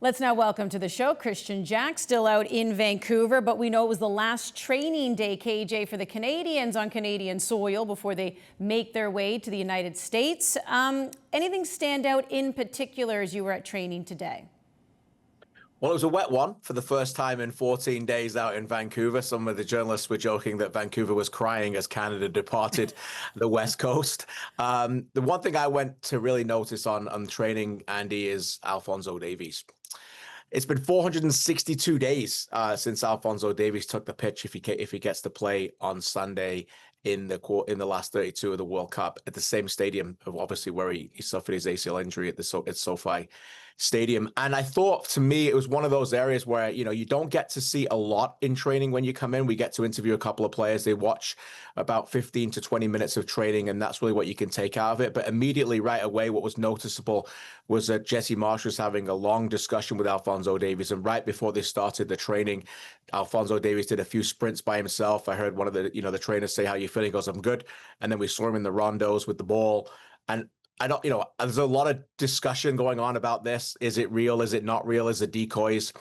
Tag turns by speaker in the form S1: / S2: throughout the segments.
S1: Let's now welcome to the show Christian Jack, still out in Vancouver, but we know it was the last training day, KJ, for the Canadians on Canadian soil before they make their way to the United States. Anything stand out in particular as you were at training today?
S2: Well, it was a wet one for the first time in 14 days out in Vancouver. Some of the journalists were joking that Vancouver was crying as Canada departed the West Coast. The one thing I went to really notice on training, Andy, is Alphonso Davies. It's been 462 days since Alphonso Davies took the pitch. If he gets to play on Sunday in the last 32 of the World Cup at the same stadium, obviously where he suffered his ACL injury at SoFi Stadium. And I thought, to me, it was one of those areas where, you don't get to see a lot in training when you come in. We get to interview a couple of players. They watch about 15 to 20 minutes of training, and that's really what you can take out of it. But immediately right away, what was noticeable was that Jesse Marsch was having a long discussion with Alphonso Davies. And right before they started the training, Alphonso Davies did a few sprints by himself. I heard one of the trainers say, "How you feeling?" He goes, "I'm good." And then we saw him in the rondos with the ball. And I don't, there's a lot of discussion going on about this. Is it real? Is it not real? Is it decoys?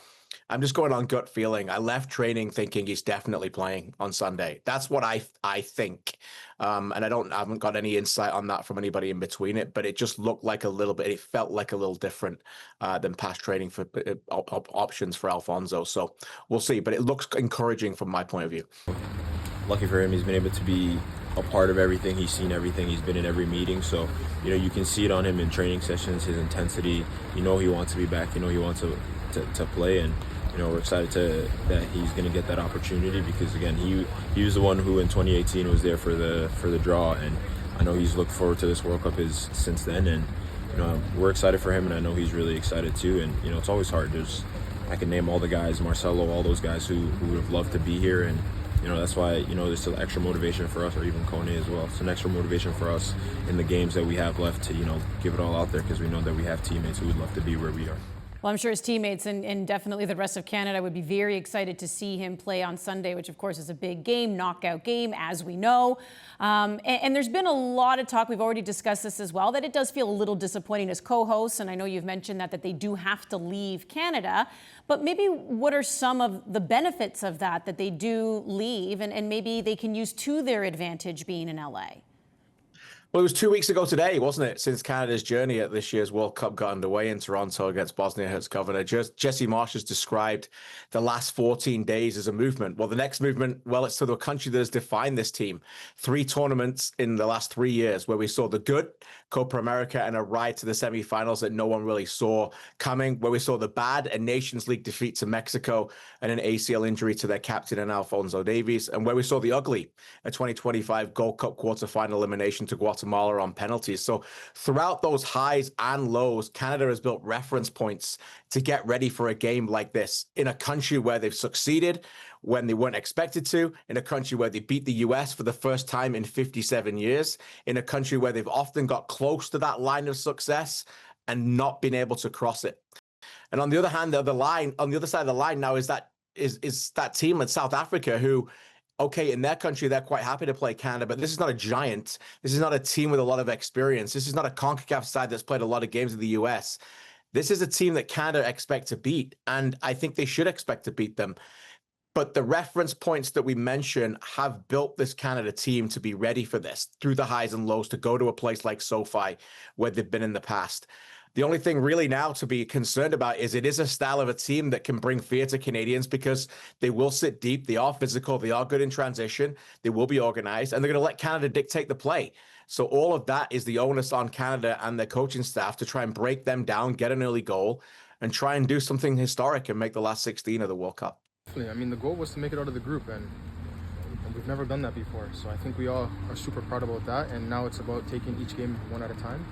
S2: I'm just going on gut feeling. I left training thinking he's definitely playing on Sunday. That's what I think. And I haven't got any insight on that from anybody in between it, but it just looked like it felt like a little different than past training for options for Alphonso. So we'll see, but it looks encouraging from my point of view.
S3: Lucky for him, he's been able to be a part of everything. He's seen everything. He's been in every meeting. So, you can see it on him in training sessions, his intensity. He wants to be back. He wants to play. And, we're excited that he's going to get that opportunity because, again, he was the one who in 2018 was there for the draw. And I know he's looked forward to this World Cup since then. And, we're excited for him. And I know he's really excited too. And, it's always hard. I can name all the guys, Marcelo, all those guys who would have loved to be here. And, that's why, there's still extra motivation for us, or even Kone as well. It's an extra motivation for us in the games that we have left to, give it all out there because we know that we have teammates who would love to be where we are.
S1: Well, I'm sure his teammates and definitely the rest of Canada would be very excited to see him play on Sunday, which of course is a big game, knockout game, as we know. And there's been a lot of talk, we've already discussed this as well, that it does feel a little disappointing as co-hosts, and I know you've mentioned that they do have to leave Canada, but maybe what are some of the benefits of that they do leave and maybe they can use to their advantage being in LA?
S2: Well, it was 2 weeks ago today, wasn't it, since Canada's journey at this year's World Cup got underway in Toronto against Bosnia-Herzegovina. Jesse Marsch has described the last 14 days as a movement. Well, the next movement, it's to the country that has defined this team. 3 tournaments in the last 3 years where we saw the good, Copa America, and a ride to the semifinals that no one really saw coming, where we saw the bad, a Nations League defeat to Mexico and an ACL injury to their captain and Alphonso Davies, and where we saw the ugly, a 2025 Gold Cup quarterfinal elimination to Guatemala on penalties. So throughout those highs and lows, Canada has built reference points to get ready for a game like this in a country where they've succeeded when they weren't expected to, in a country where they beat the US for the first time in 57 years, in a country where they've often got close to that line of success and not been able to cross it. And on the other hand, on the other side of the line now is that team in South Africa who, okay, in their country, they're quite happy to play Canada, but this is not a giant. This is not a team with a lot of experience. This is not a CONCACAF side that's played a lot of games in the US. This is a team that Canada expect to beat, and I think they should expect to beat them. But the reference points that we mention have built this Canada team to be ready for this, through the highs and lows, to go to a place like SoFi where they've been in the past. The only thing really now to be concerned about is it is a style of a team that can bring fear to Canadians because they will sit deep, they are physical, they are good in transition, they will be organized, and they're going to let Canada dictate the play. So all of that is the onus on Canada and their coaching staff to try and break them down, get an early goal, and try and do something historic and make the last 16 of the World Cup.
S4: I mean, the goal was to make it out of the group, and we've never done that before. So I think we all are super proud about that, and now it's about taking each game one at a time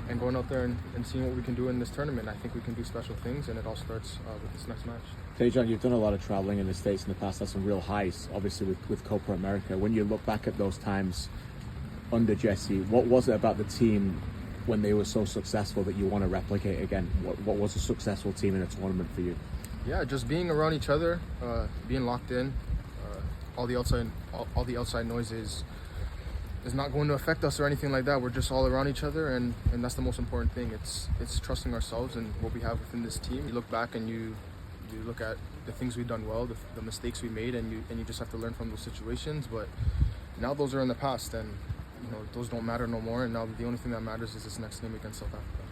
S4: and going out there and seeing what we can do in this tournament. I think we can do special things, and it all starts with this next match.
S5: Tejan, you've done a lot of traveling in the States in the past. That's some real highs, obviously, with Copa America. When you look back at those times under Jesse, what was it about the team when they were so successful that you want to replicate again? What was a successful team in a tournament for you?
S4: Yeah, just being around each other, being locked in, all the outside noises is not going to affect us or anything like that. We're just all around each other, and that's the most important thing. It's trusting ourselves and what we have within this team. You look back and you look at the things we've done well, the mistakes we made, and you just have to learn from those situations. But now those are in the past, and those don't matter no more. And now the only thing that matters is this next game against South Africa.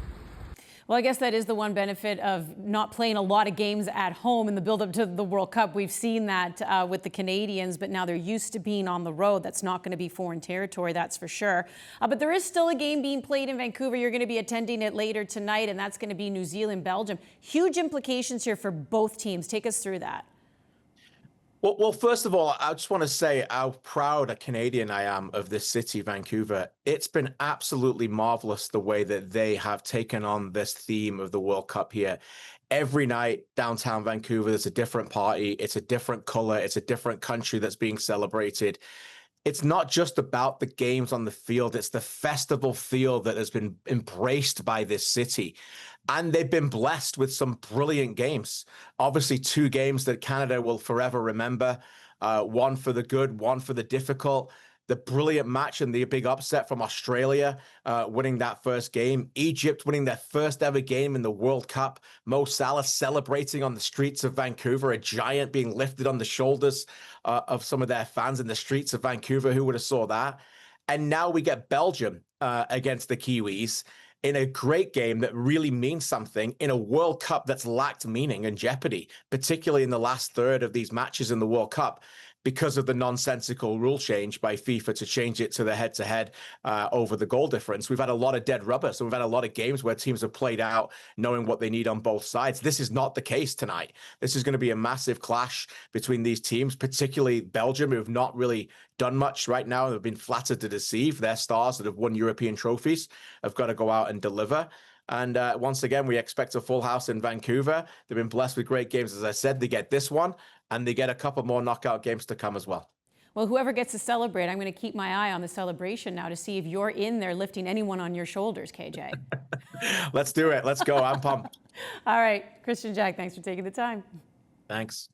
S1: Well, I guess that is the one benefit of not playing a lot of games at home in the build-up to the World Cup. We've seen that with the Canadians, but now they're used to being on the road. That's not going to be foreign territory, that's for sure. But there is still a game being played in Vancouver. You're going to be attending it later tonight, and that's going to be New Zealand-Belgium. Huge implications here for both teams. Take us through that.
S2: Well, first of all, I just want to say how proud a Canadian I am of this city, Vancouver. It's been absolutely marvelous the way that they have taken on this theme of the World Cup here. Every night downtown Vancouver, there's a different party. It's a different color. It's a different country that's being celebrated. It's not just about the games on the field. It's the festival feel that has been embraced by this city. And they've been blessed with some brilliant games. Obviously, 2 games that Canada will forever remember. One for the good, one for the difficult. The brilliant match and the big upset from Australia, winning that first game. Egypt winning their first ever game in the World Cup. Mo Salah celebrating on the streets of Vancouver, a giant being lifted on the shoulders of some of their fans in the streets of Vancouver. Who would have saw that? And now we get Belgium against the Kiwis in a great game that really means something in a World Cup that's lacked meaning and jeopardy, particularly in the last third of these matches in the World Cup, because of the nonsensical rule change by FIFA to change it to the head-to-head over the goal difference. We've had a lot of dead rubber, so we've had a lot of games where teams have played out knowing what they need on both sides. This is not the case tonight. This is going to be a massive clash between these teams, particularly Belgium, who have not really done much right now. They've been flattered to deceive. Their stars that have won European trophies have got to go out and deliver. And once again, we expect a full house in Vancouver. They've been blessed with great games. As I said, they get this one, and they get a couple more knockout games to come as well.
S1: Well, whoever gets to celebrate, I'm going to keep my eye on the celebration now to see if you're in there lifting anyone on your shoulders, KJ.
S2: Let's do it. Let's go. I'm pumped.
S1: All right. Christian Jack, thanks for taking the time.
S2: Thanks.